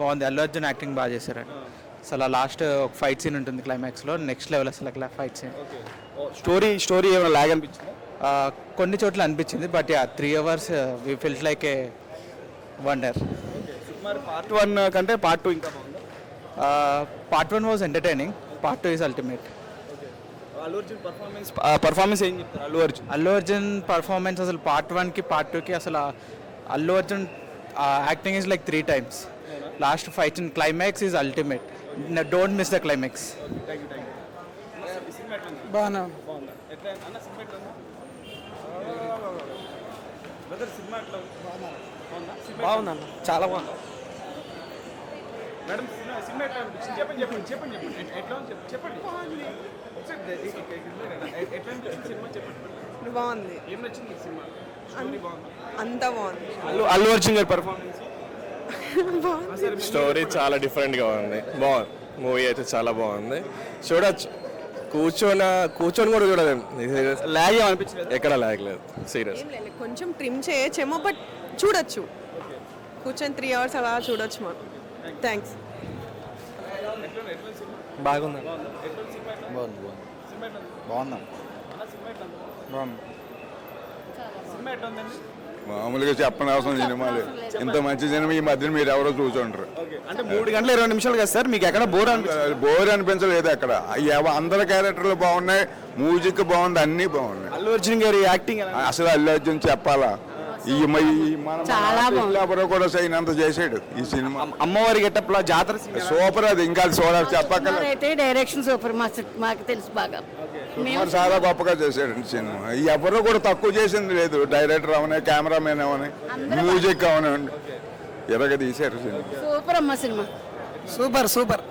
బాగుంది. అల్లు అర్జున్ యాక్టింగ్ బాగా చేశారు. అసలు లాస్ట్ ఒక ఫైట్ సీన్ ఉంటుంది క్లైమాక్స్లో, నెక్స్ట్ లెవెల్ అసలు ఫైట్ సీన్. స్టోరీ ఏమైనా లాగ్ అనిపించింది? కొన్ని చోట్ల అనిపించింది, but 3 hours we felt like a wonder. Part 1 కంటే పార్ట్ 2 ఇంకా బాగుంది. Part 1 was entertaining, part 2 is ultimate. Allu Arjun performance ఏం చెప్తారు? అల్లు అర్జున్ పర్ఫార్మెన్స్ అసలు పార్ట్ 1కి పార్ట్ 2కి అసలు Allu Arjun acting is like 3 times. Last fight in climax is ultimate. Don't miss the climax. బాగున్నా బాగుందన్న, చాలా బాగుంది. బాగుంది, అంతా బాగుంది. అల్లు అర్జున్ గారి పర్ఫార్మెన్స్ స్టోరీ చాలా డిఫరెంట్గా ఉంది. బాగుంది మూవీ అయితే, చాలా బాగుంది. చూడొచ్చు, కూర్చొని కూడా చూడలేదు. లాగ్ అనిపించలేదు? ఎక్కడ లాగ్ లేదు, సీరియస్. కొంచెం ట్రిమ్ చేయొచ్చేమో, బట్ చూడొచ్చు. కూర్చొని 3 hours అలా చూడొచ్చు మనం. థ్యాంక్స్. బాగుంది. బాగుంది. మామూలుగా చెప్పని అవసరం సినిమాలు. ఇంత మంచి సినిమా ఈ మధ్యన మీరు ఎవరో చూసుంటారు. అంటే 3 గంటల 20 నిమిషాలు కదా సార్, మీకు ఎక్కడ బోర్ అనిపించలేదు. అక్కడ అందరి క్యారెక్టర్లు బాగున్నాయి, మ్యూజిక్ బాగుంది, అన్ని బాగున్నాయి. అల్లు అర్జున్ గారి యాక్టింగ్ అసలు అల్లు అర్జున్ చెప్పాలా, ఎవరో కూడా చేయనంత చేసాడు ఈ సినిమా. అమ్మవారి గెటప్ లా జాతర సూపర్. అది ఇంకా చూడాలి, చెప్పక్కల. డైరెక్షన్ సూపర్, మాకు తెలుసు బాగా. చాలా గొప్పగా చేశాడు సినిమా. ఎవరో కూడా తక్కువ చేసింది లేదు. డైరెక్టర్ అవనే, కెమెరామెన్ అవనే, మ్యూజిక్ అవనండి, ఎరగ తీశారు సినిమా. సూపర్ అమ్మ సినిమా, సూపర్.